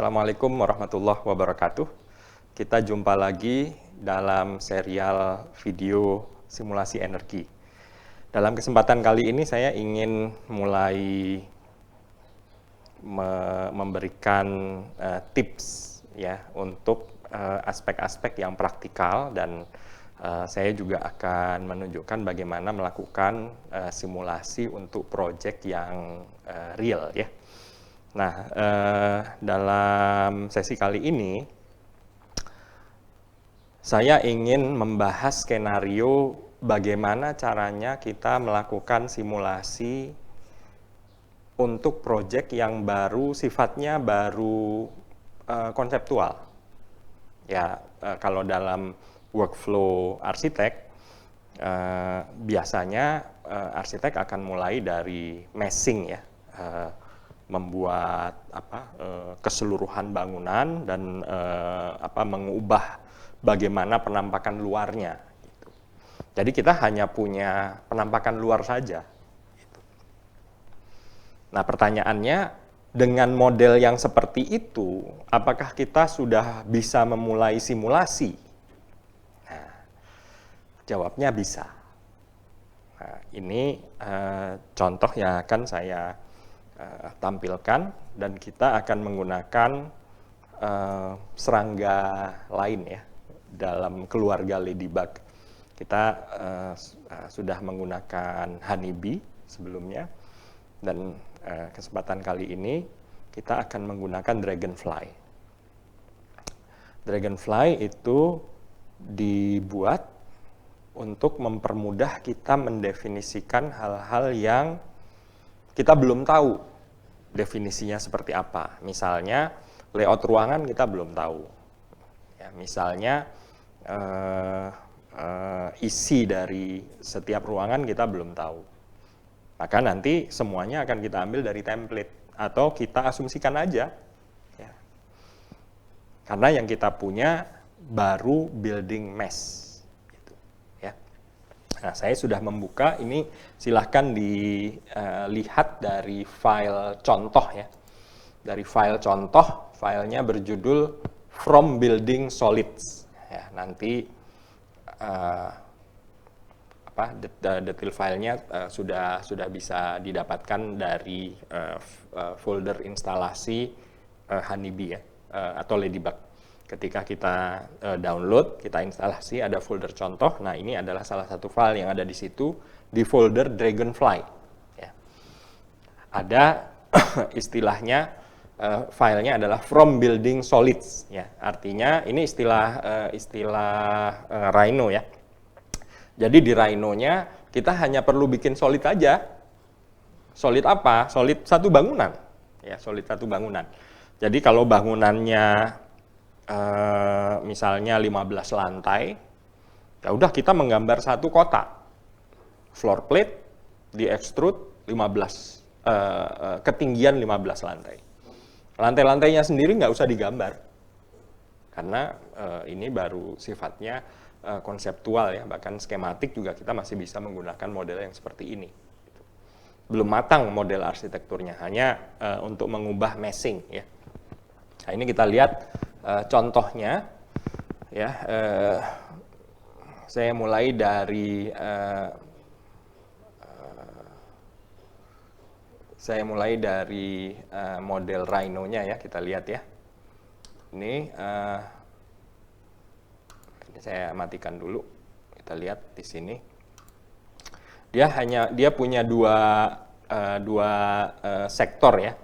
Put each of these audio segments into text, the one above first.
Assalamualaikum warahmatullahi wabarakatuh. Kita jumpa lagi dalam serial video simulasi energi. Dalam kesempatan kali ini saya ingin mulai memberikan tips ya untuk aspek-aspek yang praktikal, dan saya juga akan menunjukkan bagaimana melakukan simulasi untuk proyek yang real ya. Nah, dalam sesi kali ini saya ingin membahas skenario bagaimana caranya kita melakukan simulasi untuk proyek yang baru, sifatnya baru konseptual. Ya, kalau dalam workflow arsitek, biasanya arsitek akan mulai dari meshing ya, membuat keseluruhan bangunan dan mengubah bagaimana penampakan luarnya. Gitu. Jadi kita hanya punya penampakan luar saja. Gitu. Nah, pertanyaannya, dengan model yang seperti itu, apakah kita sudah bisa memulai simulasi? Nah, jawabnya bisa. Nah, ini contoh yang akan saya tampilkan, dan kita akan menggunakan serangga lain ya dalam keluarga ladybug. Kita sudah menggunakan honeybee sebelumnya, dan kesempatan kali ini kita akan menggunakan dragonfly. Dragonfly itu dibuat untuk mempermudah kita mendefinisikan hal-hal yang kita belum tahu definisinya seperti apa. Misalnya layout ruangan kita belum tahu. Ya, misalnya isi dari setiap ruangan kita belum tahu. Maka nanti semuanya akan kita ambil dari template atau kita asumsikan aja. Ya. Karena yang kita punya baru building mesh. Nah, saya sudah membuka ini, silahkan dilihat dari file contoh ya. Dari file contoh, filenya berjudul From Building Solids. Ya, nanti detail filenya sudah bisa didapatkan dari folder instalasi honeybee ya, atau ladybug. Ketika kita download, kita instalasi, ada folder contoh. Nah, ini adalah salah satu file yang ada di situ, di folder Dragonfly. Ya. Ada istilahnya, filenya adalah From Building Solids. Ya. Artinya ini istilah Rhino ya. Jadi di Rhino-nya kita hanya perlu bikin solid aja. Solid apa? Solid satu bangunan. Ya, solid satu bangunan. Jadi kalau bangunannya misalnya 15 lantai, ya udah kita menggambar satu kotak, floor plate di extrude 15, ketinggian 15 lantai. Lantai-lantainya sendiri nggak usah digambar, karena ini baru sifatnya konseptual ya, bahkan skematik juga kita masih bisa menggunakan model yang seperti ini. Belum matang model arsitekturnya, hanya untuk mengubah meshing ya. Nah, ini kita lihat contohnya ya. Saya mulai dari model Rhino-nya ya, kita lihat ya. Ini saya matikan dulu. Kita lihat di sini. Dia punya dua sektor ya.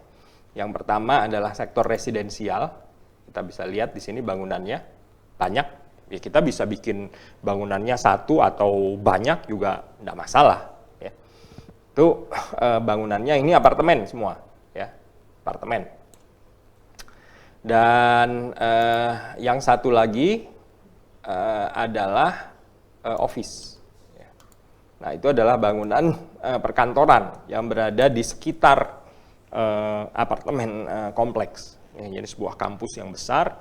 Yang pertama adalah sektor residensial. Kita bisa lihat di sini bangunannya banyak. Ya, kita bisa bikin bangunannya satu atau banyak juga tidak masalah. Ya. Itu bangunannya ini apartemen semua, ya, apartemen. Dan yang satu lagi adalah office. Ya. Nah, itu adalah bangunan perkantoran yang berada di sekitar apartemen kompleks. Ya, jadi sebuah kampus yang besar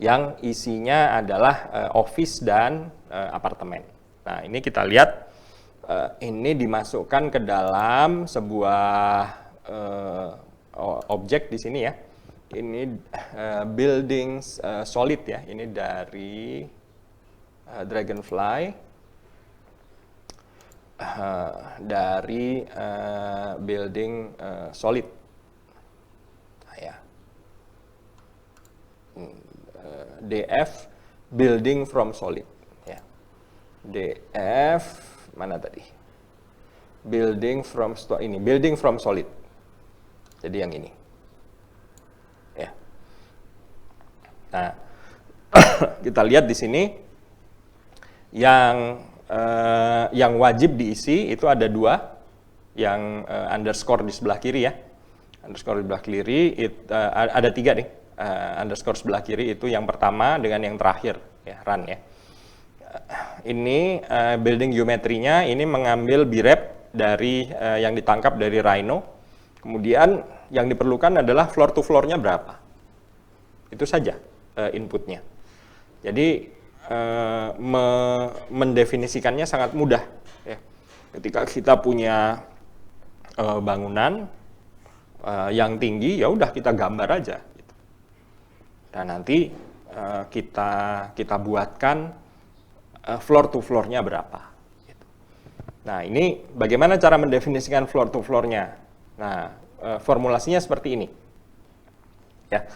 yang isinya adalah office dan apartemen. Nah, ini kita lihat ini dimasukkan ke dalam sebuah objek di sini ya. ini buildings solid ya, ini dari Dragonfly, dari building solid, ya. DF building from solid, ya. DF mana tadi? Building from solid. Jadi yang ini. Ya. Nah, kita lihat di sini yang wajib diisi itu ada 2, yang underscore di sebelah kiri ya. Underscore di sebelah kiri ada 3 nih. Underscore sebelah kiri itu yang pertama dengan yang terakhir ya, run ya. Ini building geometrinya ini mengambil birep dari yang ditangkap dari Rhino. Kemudian yang diperlukan adalah floor to floor-nya berapa. Itu saja inputnya. Jadi mendefinisikannya sangat mudah ya. Ketika kita punya bangunan yang tinggi, ya udah kita gambar aja gitu. Dan nanti kita buatkan floor to floor-nya berapa gitu. Nah, ini bagaimana cara mendefinisikan floor to floor-nya. Nah, formulasinya seperti ini ya.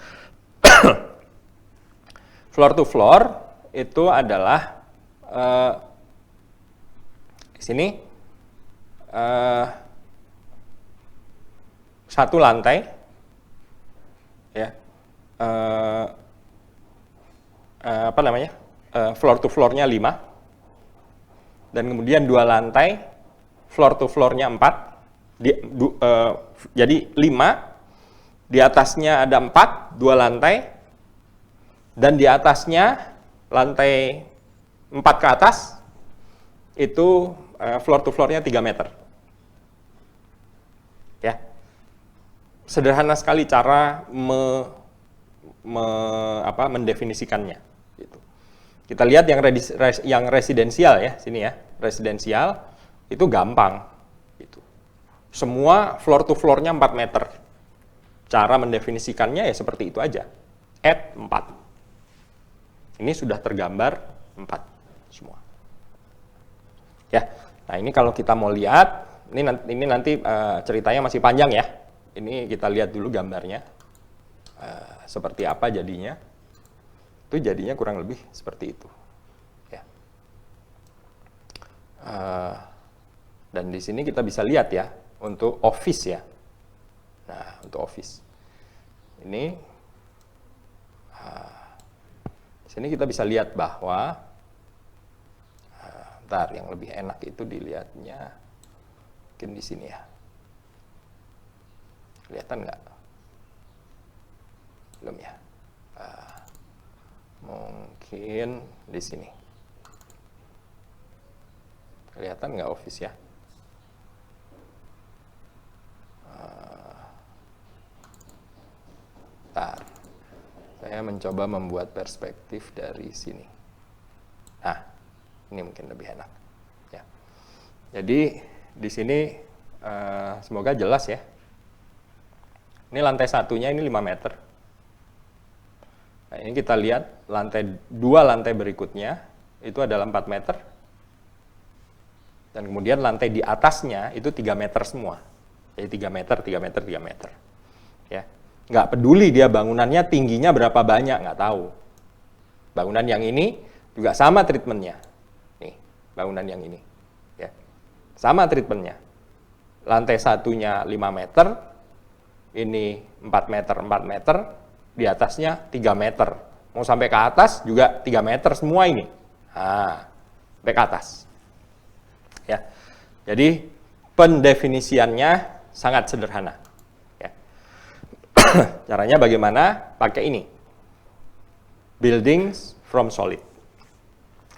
Floor to floor itu adalah di sini satu lantai ya, apa namanya, floor to floor-nya 5, dan kemudian 2 lantai, floor to floor-nya 4, jadi 5, di atasnya ada 4, 2 lantai, dan di atasnya lantai 4 ke atas itu floor to floor-nya 3 meter. Ya. Sederhana sekali cara mendefinisikannya gitu. Kita lihat yang residensial ya, sini ya. Residensial itu gampang gitu. Semua floor to floor-nya 4 meter. Cara mendefinisikannya ya seperti itu aja. Add 4. Ini sudah tergambar 4 semua. Ya. Nah, ini kalau kita mau lihat, ini nanti ceritanya masih panjang ya. Ini kita lihat dulu gambarnya. Seperti apa jadinya. Itu jadinya kurang lebih seperti itu. Ya. Dan di sini kita bisa lihat ya, untuk office ya. Nah, untuk office. Ini, di sini kita bisa lihat bahwa, bentar, yang lebih enak itu dilihatnya, mungkin di sini ya. Kelihatan nggak? Belum ya? Mungkin di sini. Kelihatan nggak office ya? Bentar. Saya mencoba membuat perspektif dari sini. Nah, ini mungkin lebih enak. Ya. Jadi di sini semoga jelas ya. Ini lantai satunya ini 5 meter. Nah, ini kita lihat dua lantai berikutnya itu adalah 4 meter. Dan kemudian lantai di atasnya itu 3 meter semua. Jadi 3 meter, 3 meter, 3 meter. Ya. Nggak peduli dia bangunannya tingginya berapa banyak, nggak tahu. Bangunan yang ini juga sama treatmentnya. Nih, bangunan yang ini. Ya. Sama treatmentnya. Lantai satunya 5 meter, ini 4 meter, 4 meter, di atasnya 3 meter. Mau sampai ke atas juga 3 meter semua ini. Nah, sampai ke atas. Ya. Jadi pendefinisiannya sangat sederhana. Ya. Caranya bagaimana? Pakai ini. Buildings from solid.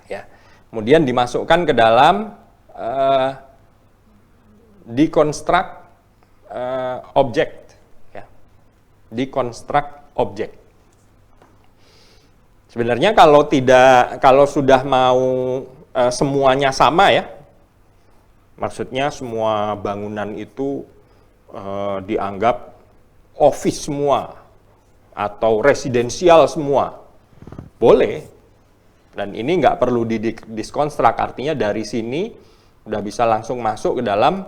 Ya. Kemudian dimasukkan ke dalam deconstruct object. Deconstruct object. Sebenarnya kalau sudah mau semuanya sama ya, maksudnya semua bangunan itu dianggap office semua, atau residensial semua, boleh. Dan ini nggak perlu didiskonstruk, artinya dari sini udah bisa langsung masuk ke dalam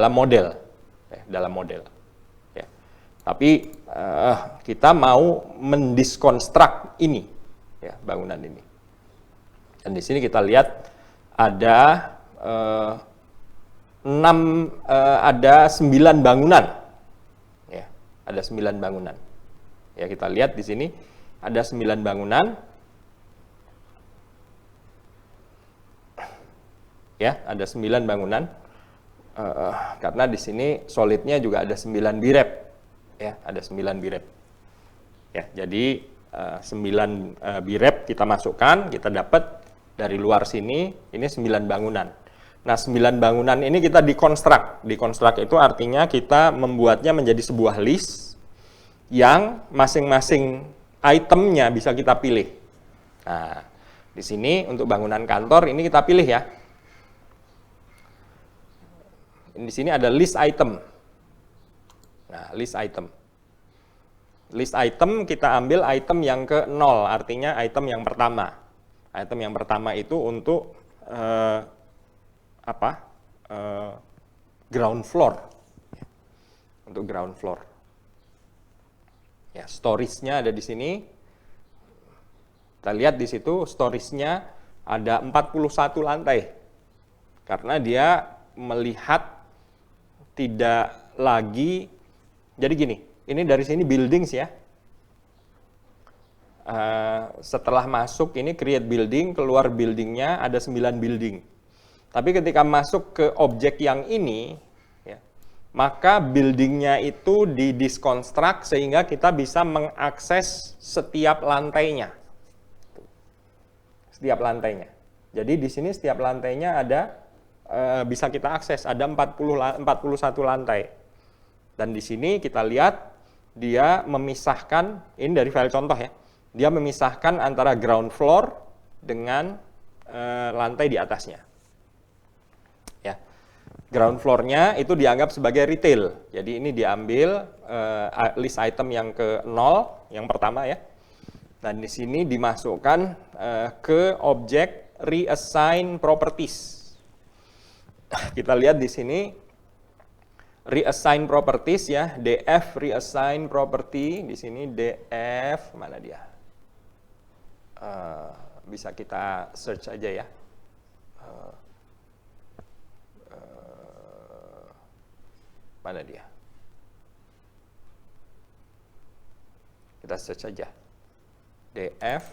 model, dalam model. Ya. Tapi kita mau mendiskonstruk ini, ya, bangunan ini. Dan di sini kita lihat ada 9 bangunan. Ya, ada 9 bangunan. Ya, kita lihat di sini ada 9 bangunan. Ya, ada 9 bangunan. Karena di sini solidnya juga ada 9 birep. Ya, ada 9 birep. Ya, jadi 9 birep kita masukkan, kita dapat dari luar sini, ini 9 bangunan. Nah, 9 bangunan ini kita dikonstruk. Dikonstruk itu artinya kita membuatnya menjadi sebuah list yang masing-masing itemnya bisa kita pilih. Nah, di sini untuk bangunan kantor ini kita pilih ya. Di sini ada list item. Nah, list item. List item kita ambil item yang ke 0, artinya item yang pertama. Item yang pertama itu untuk ground floor. Untuk ground floor. Ya, storage-nya ada di sini. Kita lihat di situ storage-nya ada 41 lantai. Karena dia melihat tidak lagi, jadi gini, ini dari sini buildings ya. Setelah masuk ini create building, keluar buildingnya ada 9 building. Tapi ketika masuk ke objek yang ini, ya, maka buildingnya itu didiskonstruk sehingga kita bisa mengakses setiap lantainya. Setiap lantainya. Jadi di sini setiap lantainya ada bisa kita akses, ada 41 lantai. Dan di sini kita lihat dia memisahkan, ini dari file contoh ya. Dia memisahkan antara ground floor dengan lantai di atasnya. Ya, ground floor-nya itu dianggap sebagai retail. Jadi ini diambil list item yang ke 0, yang pertama ya. Dan di sini dimasukkan ke objek reassign properties. Kita lihat di sini reassign properties ya, df reassign property. Di sini df mana dia? Bisa kita search aja ya. Mana dia? Kita search aja. df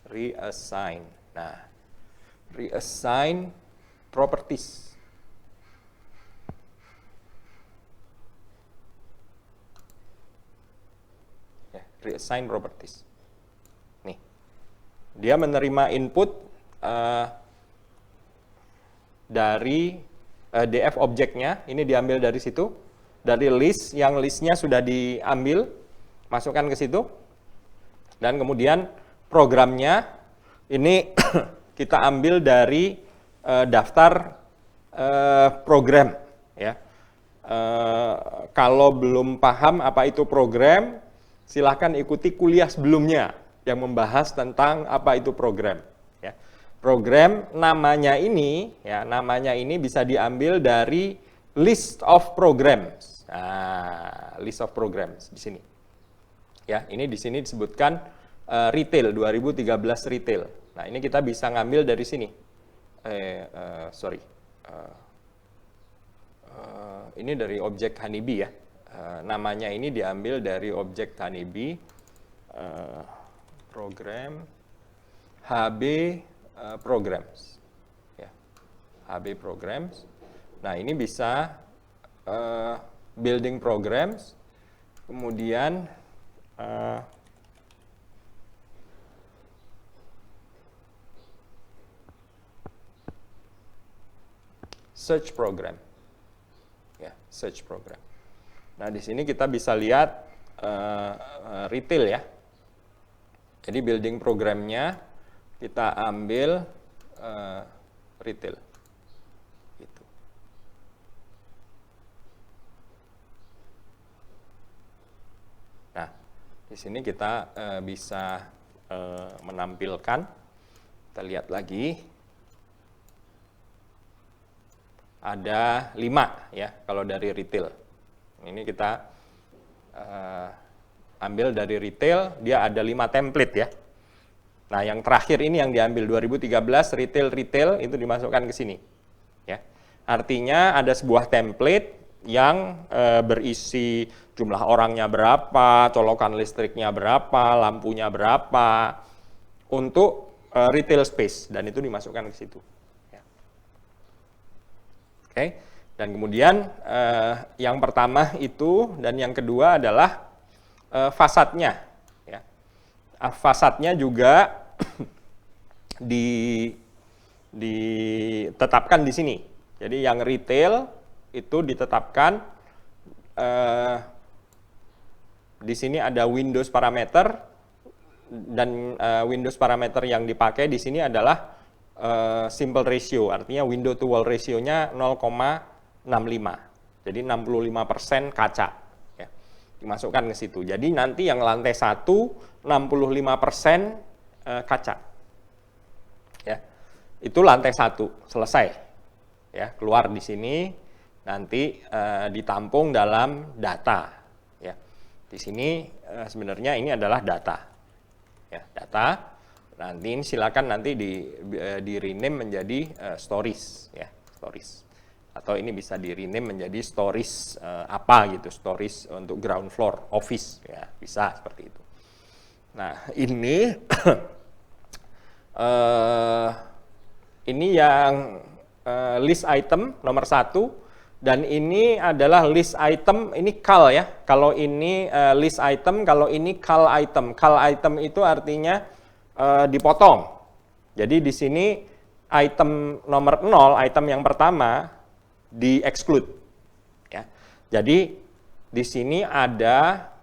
reassign. Nah, reassign properties. Reassign properties. Nih, dia menerima input dari df objeknya. Ini diambil dari situ, dari list yang listnya sudah diambil, masukkan ke situ, dan kemudian programnya ini kita ambil dari daftar program. Ya, kalau belum paham apa itu program, silahkan ikuti kuliah sebelumnya yang membahas tentang apa itu program. Ya. Program namanya ini bisa diambil dari list of programs. Nah, list of programs di sini. Ya, ini di sini disebutkan retail 2013 retail. Nah, ini kita bisa ngambil dari sini. Ini dari objek Honeybee ya. Namanya ini diambil dari objek Honeybee, program HB programs, ya, HB programs. Nah, ini bisa building programs, kemudian search program, ya, search program. Nah, di sini kita bisa lihat retail ya. Jadi building programnya kita ambil retail. Gitu. Di sini kita bisa menampilkan, kita lihat lagi, ada 5 ya kalau dari retail. Ini kita ambil dari retail, dia ada 5 template ya. Nah, yang terakhir ini yang diambil 2013 retail itu dimasukkan ke sini. Ya. Artinya ada sebuah template yang berisi jumlah orangnya berapa, colokan listriknya berapa, lampunya berapa untuk retail space, dan itu dimasukkan ke situ. Ya. Oke. Dan kemudian yang pertama itu dan yang kedua adalah fasadnya. Ya. Fasadnya juga ditetapkan di sini. Jadi yang retail itu ditetapkan di sini ada Windows parameter, dan Windows parameter yang dipakai di sini adalah simple ratio, artinya window to wall ratio-nya 0,65. Jadi 65% kaca ya. Dimasukkan ke situ. Jadi nanti yang lantai 1 65% kaca. Ya. Itu lantai 1 selesai. Ya, keluar di sini nanti ditampung dalam data. Ya. Di sini sebenarnya ini adalah data. Ya, data. Nanti ini silakan nanti di rename menjadi stories, ya, stories. Atau ini bisa di rename menjadi stories apa gitu, stories untuk ground floor office, ya, bisa seperti itu. Nah, ini ini yang list item nomor 1. Dan ini adalah list item, ini CAL ya. Kalau ini list item, kalau ini CAL item. CAL item itu artinya dipotong. Jadi di sini item nomor 0, item yang pertama di exclude. Ya. Jadi di sini ada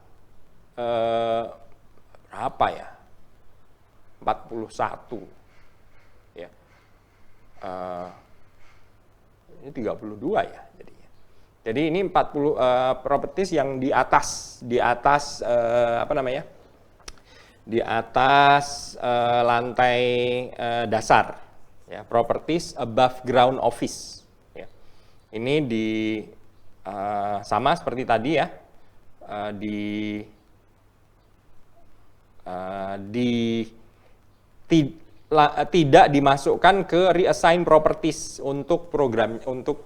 berapa ya? 41. Ya. Ini 32 ya. Jadi ini 40 properties yang di atas apa namanya? Di atas lantai dasar, ya, properties above ground office. Ya. Ini sama seperti tadi ya, tidak dimasukkan ke reassign properties untuk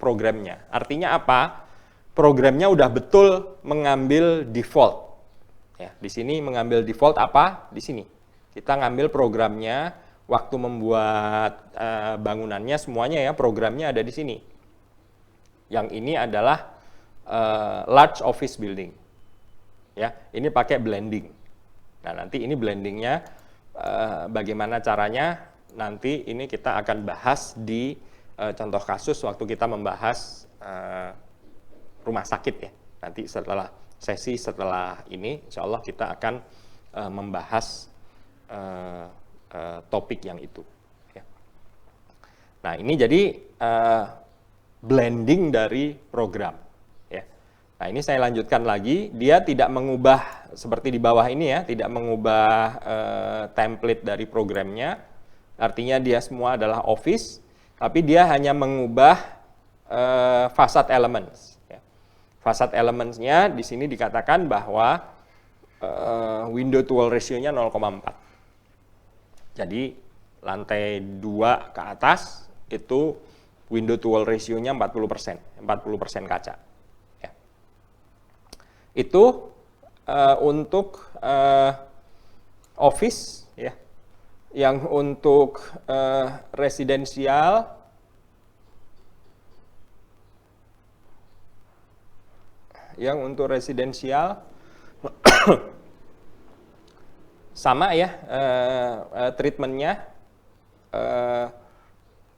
programnya. Artinya apa? Programnya udah betul mengambil default. Ya, di sini mengambil default apa? Di sini. Kita ngambil programnya, waktu membuat bangunannya semuanya ya, programnya ada di sini. Yang ini adalah large office building. Ya, ini pakai blending. Nah, nanti ini blendingnya bagaimana caranya? Nanti ini kita akan bahas di contoh kasus waktu kita membahas rumah sakit ya. Nanti setelah ini, insya Allah kita akan membahas topik yang itu. Ya. Nah, ini jadi blending dari program. Ya. Nah, ini saya lanjutkan lagi. Dia tidak mengubah seperti di bawah ini ya, tidak mengubah template dari programnya. Artinya dia semua adalah Office, tapi dia hanya mengubah facade elements. Facade elements-nya di sini dikatakan bahwa window to wall ratio-nya 0,4. Jadi lantai 2 ke atas itu window to wall ratio-nya 40%, 40% kaca. Ya. Itu untuk office ya. Yang untuk residensial sama ya treatmentnya,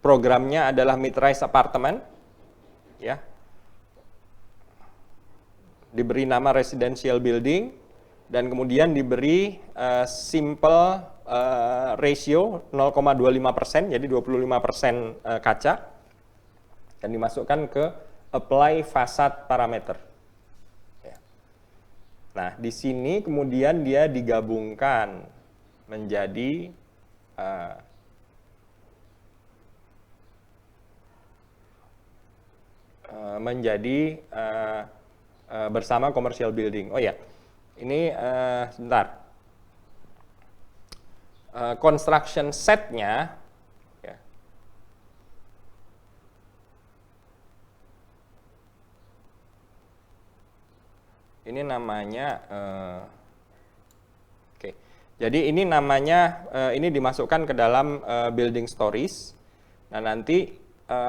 programnya adalah mid-rise apartment ya, diberi nama residential building dan kemudian diberi simple ratio 0,25%, jadi 25% kaca, dan dimasukkan ke apply facade parameter. Nah, di sini kemudian dia digabungkan menjadi bersama commercial building. Oh ya, ini sebentar. Construction setnya, ya. Ini namanya, oke. Jadi ini namanya, ini dimasukkan ke dalam building stories. Nah nanti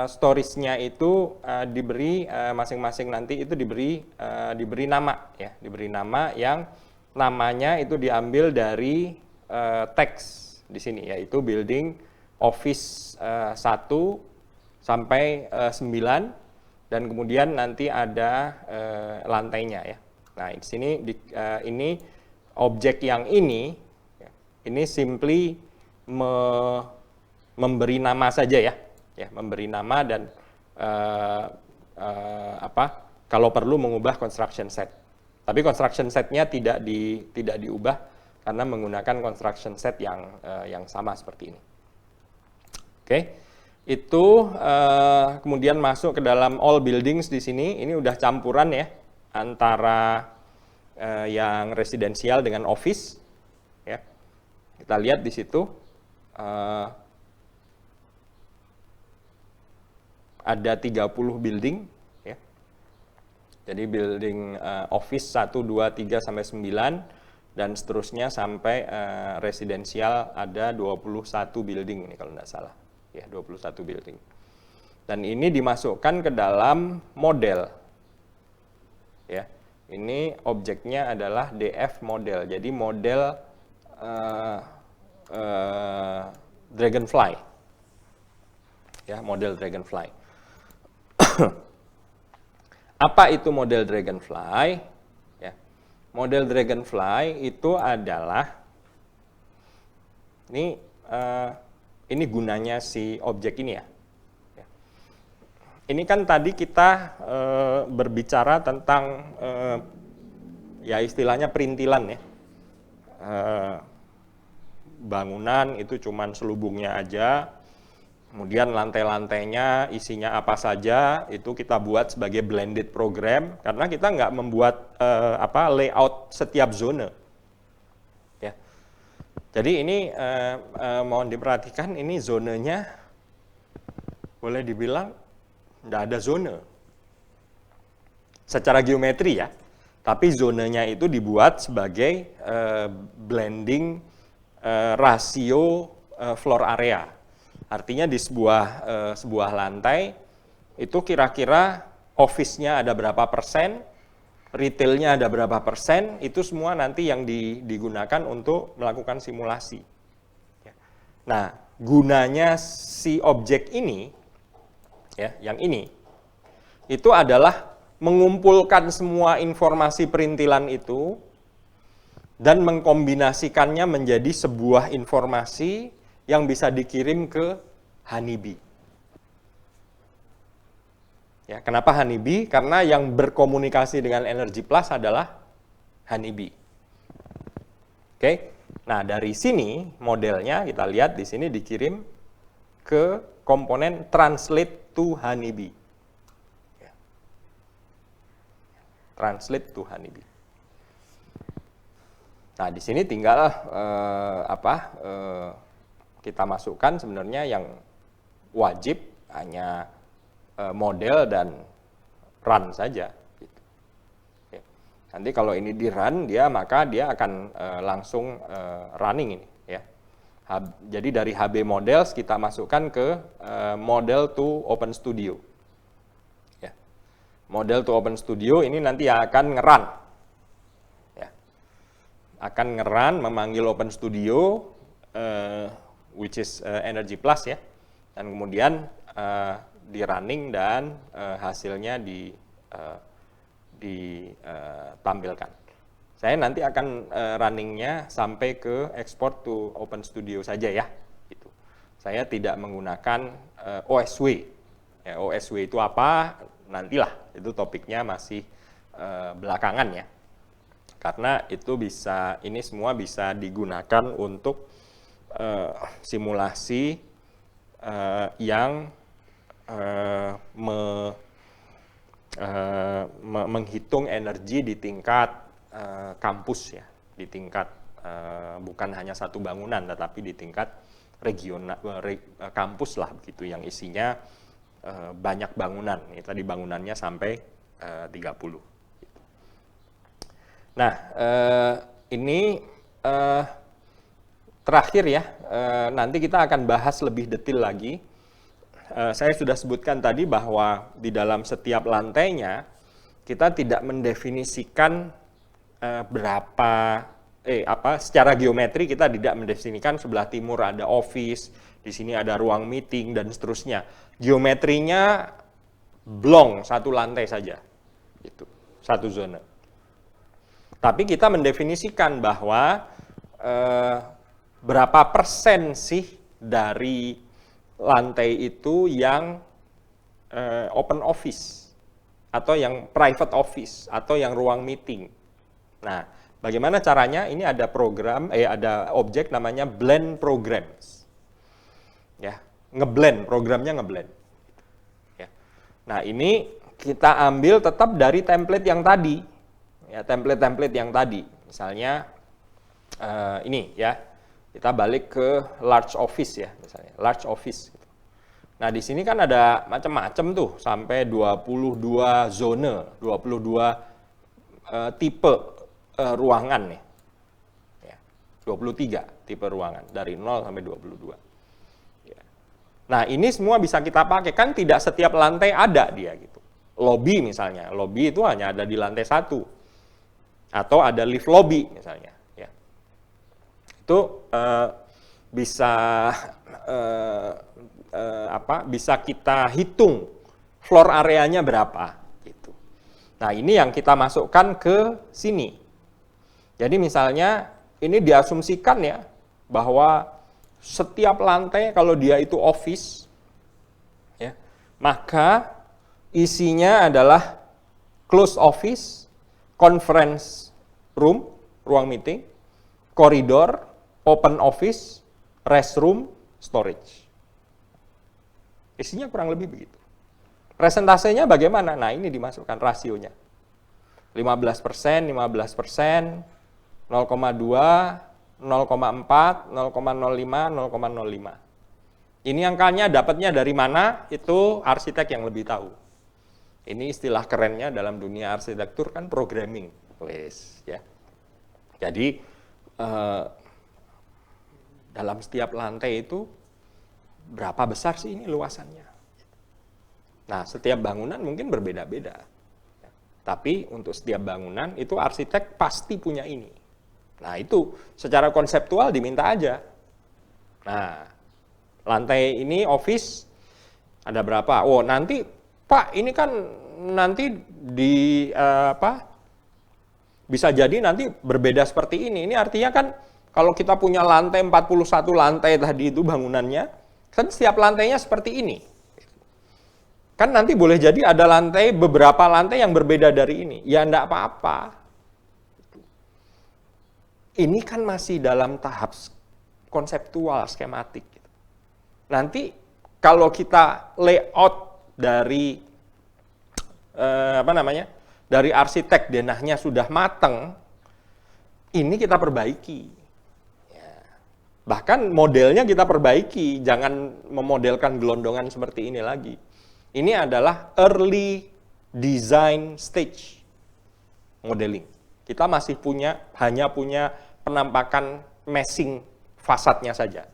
storiesnya itu diberi masing-masing nanti itu diberi nama, ya, diberi nama yang namanya itu diambil dari teks di sini, yaitu building office 1 sampai 9 dan kemudian nanti ada lantainya, ya. Nah di sini ini objek yang ini simply memberi nama saja, ya, memberi nama dan kalau perlu mengubah construction set. Tapi construction setnya tidak diubah karena menggunakan construction set yang sama seperti ini. Oke, itu kemudian masuk ke dalam all buildings di sini. Ini udah campuran, ya, antara yang residensial dengan office, ya. Kita lihat di situ ada 30 building, ya. Jadi building office 1, 2, 3 sampai 9 dan seterusnya sampai residensial ada 21 building ini kalau tidak salah, ya, 21 building. Dan ini dimasukkan ke dalam model, ya. Ini objeknya adalah DF model, jadi model Dragonfly, ya, model Dragonfly. Apa itu model Dragonfly? Model Dragonfly itu adalah ini gunanya si objek ini, ya. Ini kan tadi kita berbicara tentang ya istilahnya perintilan, ya. Bangunan itu cuman selubungnya aja. Kemudian lantai-lantainya isinya apa saja, itu kita buat sebagai blended program, karena kita nggak membuat layout setiap zone. Ya. Jadi ini mohon diperhatikan, ini zonenya boleh dibilang nggak ada zone. Secara geometri, ya, tapi zonenya itu dibuat sebagai blending rasio floor area. Artinya di sebuah lantai itu kira-kira office-nya ada berapa persen, retail-nya ada berapa persen, itu semua nanti yang digunakan untuk melakukan simulasi. Nah, gunanya si objek ini, ya, yang ini, itu adalah mengumpulkan semua informasi perintilan itu dan mengkombinasikannya menjadi sebuah informasi yang bisa dikirim ke Honeybee. Ya, kenapa Honeybee? Karena yang berkomunikasi dengan Energy Plus adalah Honeybee. Oke. Nah, dari sini modelnya kita lihat di sini dikirim ke komponen translate to Honeybee. Ya. Translate to Honeybee. Nah, di sini tinggal kita masukkan sebenarnya yang wajib hanya model dan run saja. Gitu. Ya. Nanti kalau ini di run, maka dia akan langsung running ini. Ya. Jadi dari HB Models kita masukkan ke model to Open Studio. Ya. Model to Open Studio ini nanti akan nge-run. Ya. Akan nge-run, memanggil Open Studio, which is Energy Plus, ya, dan kemudian di running dan hasilnya ditampilkan. Saya nanti akan runningnya sampai ke export to Open Studio saja, ya. Gitu. Saya tidak menggunakan OSW. Ya, OSW itu apa? Nantilah, itu topiknya masih belakangan, ya. karena itu ini semua bisa digunakan untuk simulasi yang menghitung energi di tingkat kampus ya, di tingkat bukan hanya satu bangunan, tetapi di tingkat regional kampus lah begitu, yang isinya banyak bangunan. Ini tadi bangunannya sampai 30. Nah, ini terakhir ya, nanti kita akan bahas lebih detail lagi. Saya sudah sebutkan tadi bahwa di dalam setiap lantainya kita tidak mendefinisikan secara geometri kita tidak mendefinisikan sebelah timur ada office, di sini ada ruang meeting dan seterusnya. Geometrinya blong satu lantai saja, gitu, satu zona. Tapi kita mendefinisikan bahwa berapa persen sih dari lantai itu yang open office, atau yang private office, atau yang ruang meeting. Nah, bagaimana caranya? Ini ada ada objek namanya blend programs. Ya, programnya ngeblend. Ya. Nah, ini kita ambil tetap dari template yang tadi. Ya, template yang tadi. Misalnya ini ya. Kita balik ke large office ya, misalnya large office. Nah, di sini kan ada macam-macam tuh, sampai 22 zona, 22 tipe ruangan nih. Ya, 23 tipe ruangan dari 0 sampai 22. Ya. Nah, ini semua bisa kita pakai, kan tidak setiap lantai ada dia gitu. Lobby misalnya, lobby itu hanya ada di lantai 1. Atau ada lift lobby misalnya, ya. Itu bisa kita hitung floor areanya berapa gitu. Nah, ini yang kita masukkan ke sini. Jadi misalnya ini diasumsikan ya bahwa setiap lantai kalau dia itu office ya, maka isinya adalah closed office, conference room, ruang meeting, koridor, open office, restroom, storage. Isinya kurang lebih begitu. Presentasenya bagaimana? Nah, ini dimasukkan rasionya. 15%, 15%, 0,2, 0,4, 0,05, 0,05. Ini angkanya dapatnya dari mana? Itu arsitek yang lebih tahu. Ini istilah kerennya dalam dunia arsitektur kan programming, ya. Jadi dalam setiap lantai itu berapa besar sih ini luasannya? Nah, setiap bangunan mungkin berbeda-beda. Tapi untuk setiap bangunan itu arsitek pasti punya ini. Nah, itu secara konseptual diminta aja. Nah, lantai ini office ada berapa? Oh, nanti Pak, ini kan nanti bisa jadi nanti berbeda seperti ini. Ini artinya kan kalau kita punya lantai 41 lantai tadi itu bangunannya, kan setiap lantainya seperti ini. Kan nanti boleh jadi ada beberapa lantai yang berbeda dari ini. Ya enggak apa-apa. Ini kan masih dalam tahap konseptual, skematik. Nanti kalau kita layout dari dari arsitek denahnya sudah matang, ini kita perbaiki. Ya. Bahkan modelnya kita perbaiki, jangan memodelkan gelondongan seperti ini lagi. Ini adalah early design stage modeling. Kita masih hanya punya penampakan meshing fasadnya saja.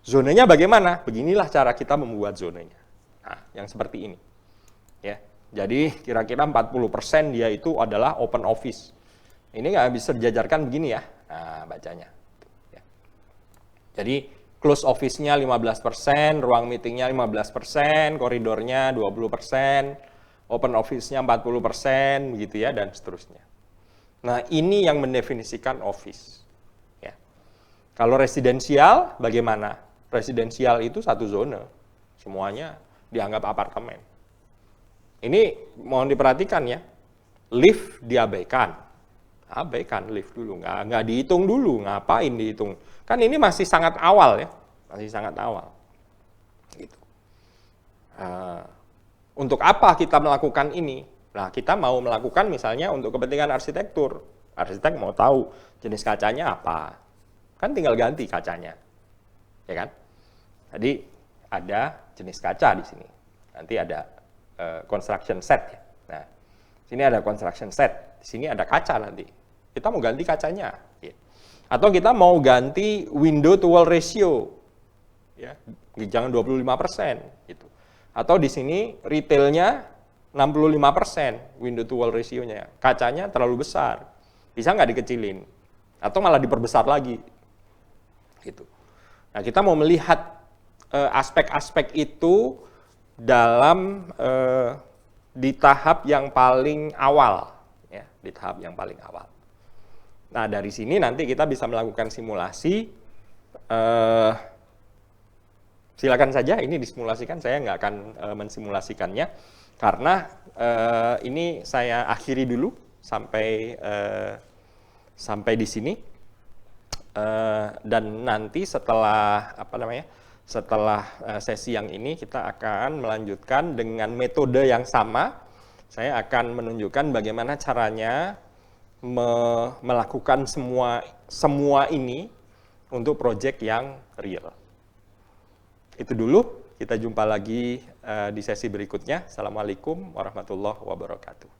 Zonanya bagaimana? Beginilah cara kita membuat zonanya. Nah, yang seperti ini. Ya. Jadi kira-kira 40% dia itu adalah open office. Ini nggak bisa dijajarkan begini ya. Nah, bacanya. Ya. Jadi close office-nya 15%, ruang meeting-nya 15%, koridornya 20%, open office-nya 40%, begitu ya, dan seterusnya. Nah, ini yang mendefinisikan office. Ya. Kalau residensial, bagaimana? Residensial itu satu zona. Semuanya dianggap apartemen. Ini mohon diperhatikan ya. Lift diabaikan. abaikan lift dulu, nggak dihitung dulu, ngapain dihitung? Kan ini masih sangat awal ya, masih sangat awal. Gitu. Untuk apa kita melakukan ini? Nah, kita mau melakukan misalnya untuk kepentingan arsitektur. Arsitek mau tahu jenis kacanya apa. Kan tinggal ganti kacanya. Ya kan? Jadi ada jenis kaca di sini. Nanti ada construction set ya. Nah, sini ada construction set. Di sini ada kaca nanti. Kita mau ganti kacanya. Ya. Atau kita mau ganti window to wall ratio. Ya, jangan 25% gitu. Atau di sini retailnya 65% window to wall ratio-nya. Kacanya terlalu besar. Bisa nggak dikecilin? Atau malah diperbesar lagi. Gitu. Nah, kita mau melihat aspek-aspek itu dalam di tahap yang paling awal. Ya, di tahap yang paling awal. Nah, dari sini nanti kita bisa melakukan simulasi. Silakan saja ini disimulasikan, saya nggak akan mensimulasikannya karena ini saya akhiri dulu sampai di sini dan nanti setelah setelah sesi yang ini kita akan melanjutkan dengan metode yang sama. Saya akan menunjukkan bagaimana caranya melakukan semua ini untuk proyek yang real. Itu dulu, kita jumpa lagi di sesi berikutnya. Assalamualaikum warahmatullahi wabarakatuh.